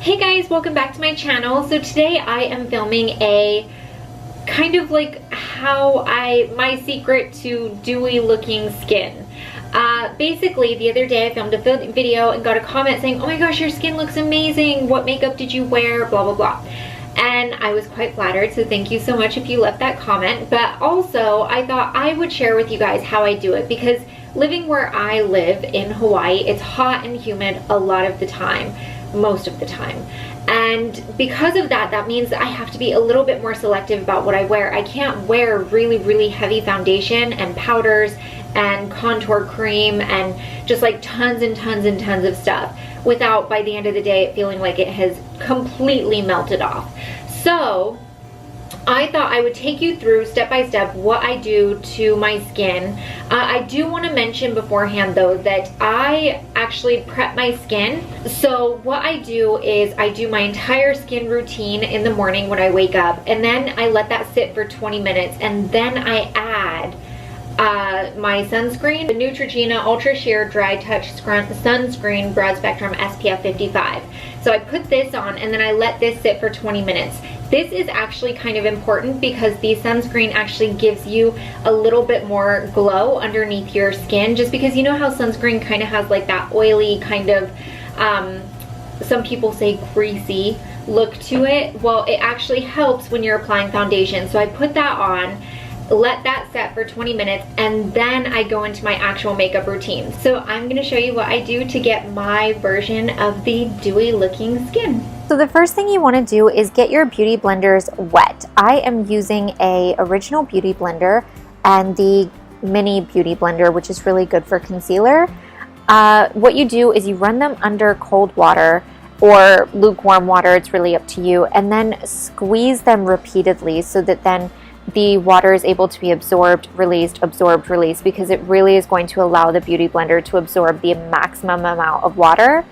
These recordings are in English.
Hey guys, welcome back to my channel. So today I am filming a kind of like my secret to dewy looking skin. Basically the other day I filmed a video and got a comment saying, oh my gosh, your skin looks amazing, what makeup did you wear, blah blah blah. And I was quite flattered, so thank you so much if you left that comment. But also I thought I would share with you guys how I do it, because living where I live in Hawaii, it's hot and humid a lot of the time, most of the time. And because of that, that means that I have to be a little bit more selective about what I wear. I can't wear really heavy foundation and powders and contour cream and just like tons and tons of stuff without, by the end of the day, it feeling like it has completely melted off. So I thought I would take you through step by step what I do to my skin. I do want to mention beforehand though that I actually prep my skin. So what I do is I do my entire skin routine in the morning when I wake up, and then I let that sit for 20 minutes, and then I add my sunscreen, the Neutrogena Ultra Sheer Dry Touch Sunscreen Broad Spectrum SPF 55. So I put this on and then I let this sit for 20 minutes. This is actually kind of important because the sunscreen actually gives you a little bit more glow underneath your skin, just because you know how sunscreen kind of has like that oily kind of, some people say greasy look to it. Well, it actually helps when you're applying foundation. So I put that on, let that set for 20 minutes, and then I go into my actual makeup routine. So I'm going to show you what I do to get my version of the dewy looking skin. So the first thing you want to do is get your beauty blenders wet. I am using a original beauty blender and the mini beauty blender, which is really good for concealer. What you do is you run them under cold water or lukewarm water, it's really up to you, and then squeeze them repeatedly so that then the water is able to be absorbed, released, because it really is going to allow the beauty blender to absorb the maximum amount of water.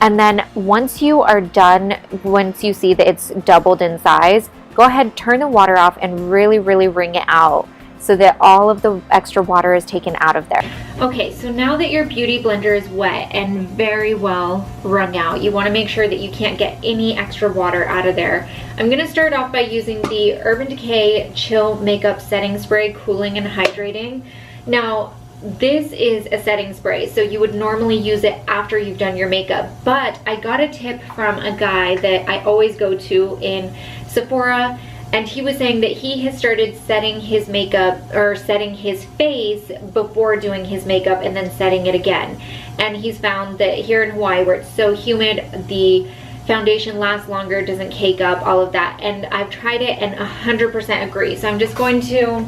And then once you are done, once you see that it's doubled in size, go ahead, turn the water off and really wring it out so that all of the extra water is taken out of there. Okay, so now that your beauty blender is wet and very well wrung out, you want to make sure that you can't get any extra water out of there. I'm going to start off by using the Urban Decay Chill Makeup Setting Spray, Cooling and Hydrating. Now, this is a setting spray, so you would normally use it after you've done your makeup, but I got a tip from a guy that I always go to in Sephora, and he was saying that he has started setting his makeup, or setting his face before doing his makeup and then setting it again. And he's found that here in Hawaii, where it's so humid, the foundation lasts longer, doesn't cake up, all of that. And I've tried it and 100% agree. So I'm just going to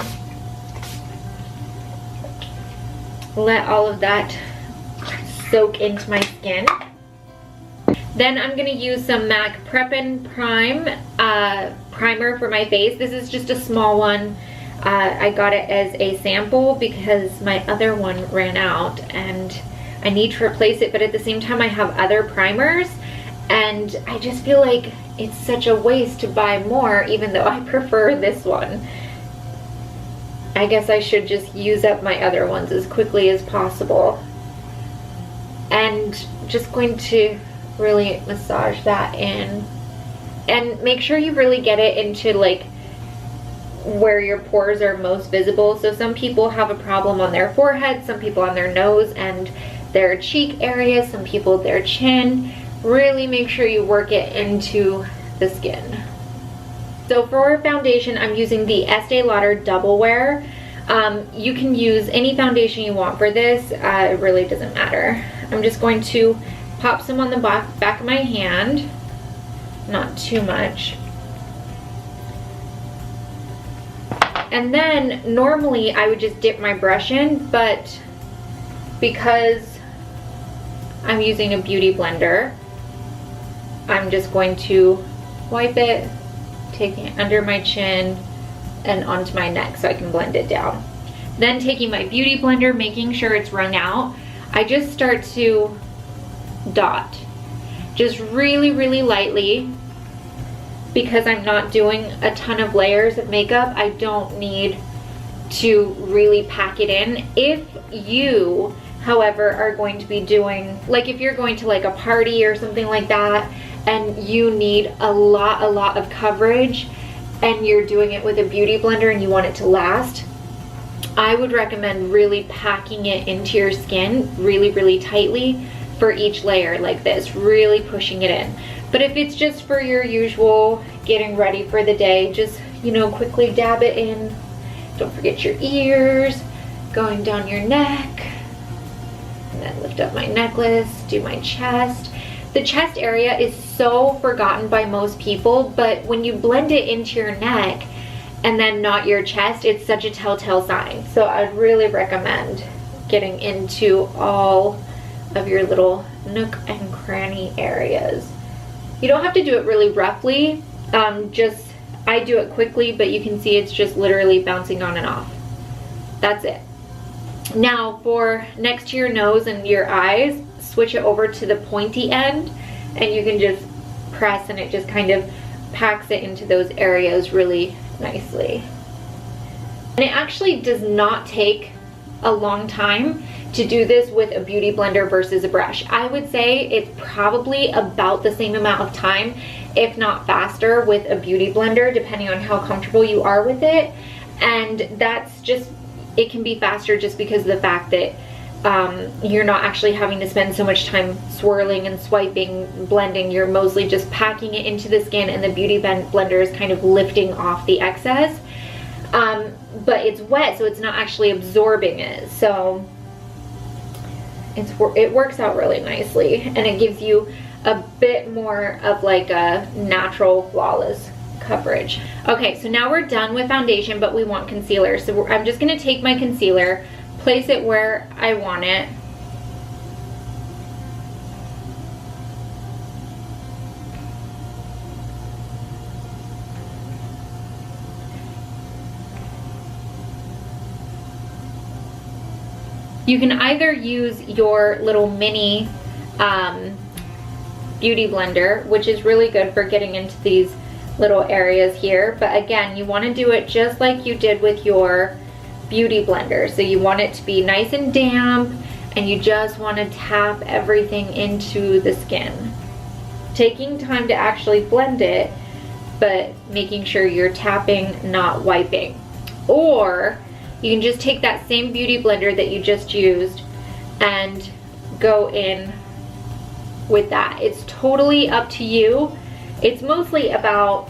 let all of that soak into my skin. Then I'm going to use some MAC Prep and Prime primer for my face. This is just a small one. I got it as a sample because my other one ran out and I need to replace it, but at the same time I have other primers and I just feel like it's such a waste to buy more, even though I prefer this one. I guess I should just use up my other ones as quickly as possible. And just going to really massage that in. And make sure you really get it into like where your pores are most visible. So some people have a problem on their forehead, some people on their nose and their cheek area, some people their chin. Really make sure you work it into the skin. So for foundation, I'm using the Estee Lauder Double Wear. You can use any foundation you want for this. It really doesn't matter. I'm just going to pop some on the back of my hand. Not too much. And then normally I would just dip my brush in, but because I'm using a beauty blender, I'm just going to wipe it, take it under my chin and onto my neck so I can blend it down. Then taking my beauty blender, making sure it's wrung out, I just start to dot. Just really lightly, because I'm not doing a ton of layers of makeup. I don't need to really pack it in. If you, however, are going to be doing, like if you're going to like a party or something like that and you need a lot of coverage, and you're doing it with a beauty blender and you want it to last, I would recommend really packing it into your skin really tightly for each layer like this, really pushing it in. But if it's just for your usual getting ready for the day, just, you know, quickly dab it in. Don't forget your ears, going down your neck, and then lift up my necklace, do my chest. The chest area is so forgotten by most people, but when you blend it into your neck and then not your chest, it's such a telltale sign. So I'd really recommend getting into all of your little nook and cranny areas. You don't have to do it really roughly, I do it quickly, but you can see it's just literally bouncing on and off. That's it. Now for next to your nose and your eyes, switch it over to the pointy end, and you can just press and it just kind of packs it into those areas really nicely. And it actually does not take a long time to do this with a beauty blender versus a brush. I would say it's probably about the same amount of time, if not faster, with a beauty blender, depending on how comfortable you are with it. And that's just, it can be faster just because of the fact that you're not actually having to spend so much time swirling and swiping, blending. You're mostly just packing it into the skin, and the beauty blender is kind of lifting off the excess. But it's wet, so it's not actually absorbing it. So it works out really nicely, and it gives you a bit more of like a natural, flawless coverage. Okay, so now we're done with foundation, but we want concealer. So I'm just gonna take my concealer, place it where I want it. You can either use your little mini beauty blender, which is really good for getting into these little areas here, but again, you want to do it just like you did with your beauty blender. So you want it to be nice and damp, and you just want to tap everything into the skin, taking time to actually blend it, but making sure you're tapping, not wiping. Or you can just take that same beauty blender that you just used and go in with that. It's totally up to you. It's mostly about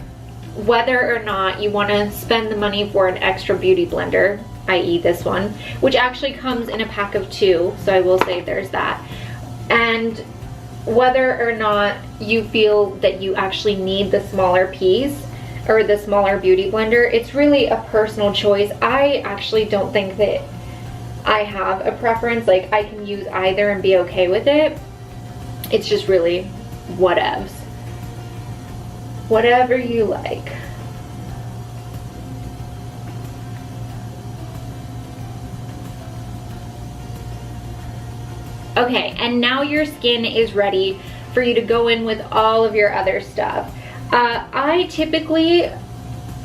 whether or not you want to spend the money for an extra beauty blender, i.e. this one, which actually comes in a pack of 2, so I will say there's that. And whether or not you feel that you actually need the smaller piece or the smaller beauty blender. It's really a personal choice. I actually don't think that I have a preference. Like, I can use either and be okay with it. It's just really whatevs. Whatever you like. Okay, and now your skin is ready for you to go in with all of your other stuff.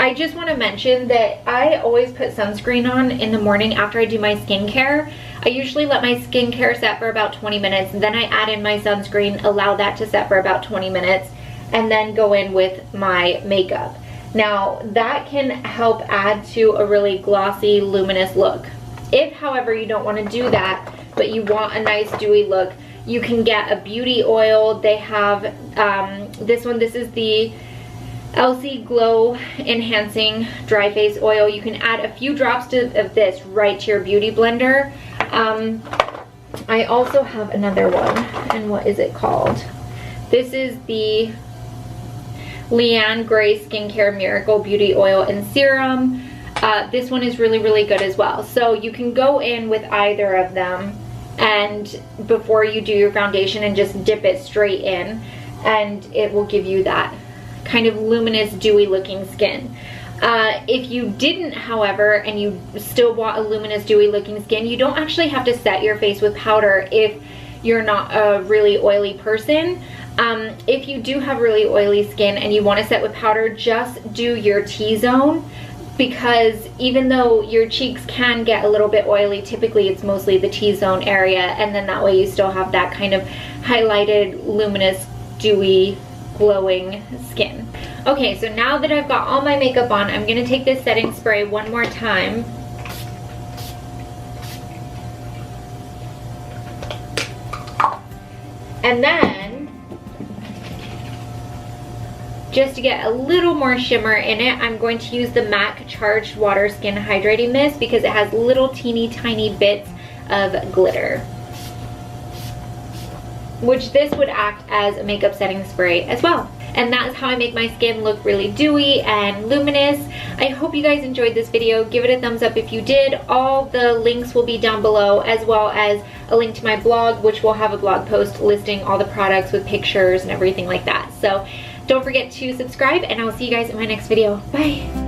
I just want to mention that I always put sunscreen on in the morning after I do my skincare. I usually let my skincare set for about 20 minutes, and then I add in my sunscreen, allow that to set for about 20 minutes, and then go in with my makeup. Now, that can help add to a really glossy, luminous look. If, however, you don't want to do that, but you want a nice dewy look, you can get a beauty oil. They have this one. This is the LC Glow Enhancing Dry Face Oil. You can add a few drops of this right to your beauty blender. I also have another one, and what is it called? This is the Leanne Gray Skincare Miracle Beauty Oil and Serum. This one is really, really good as well. So you can go in with either of them, and before you do your foundation, and just dip it straight in, and it will give you that kind of luminous, dewy looking skin. If you didn't, however, and you still want a luminous, dewy looking skin, you don't actually have to set your face with powder if you're not a really oily person. If you do have really oily skin and you want to set with powder, just do your T-zone, because even though your cheeks can get a little bit oily, typically it's mostly the T-zone area, and then that way you still have that kind of highlighted, luminous, dewy, glowing skin. Okay, so now that I've got all my makeup on, I'm gonna take this setting spray one more time. And then, just to get a little more shimmer in it, I'm going to use the MAC Charged Water Skin Hydrating Mist because it has little teeny tiny bits of glitter, which this would act as a makeup setting spray as well. And that's how I make my skin look really dewy and luminous. I hope you guys enjoyed this video. Give it a thumbs up if you did. All the links will be down below, as well as a link to my blog, which will have a blog post listing all the products with pictures and everything like that. So don't forget to subscribe, and I'll see you guys in my next video. Bye.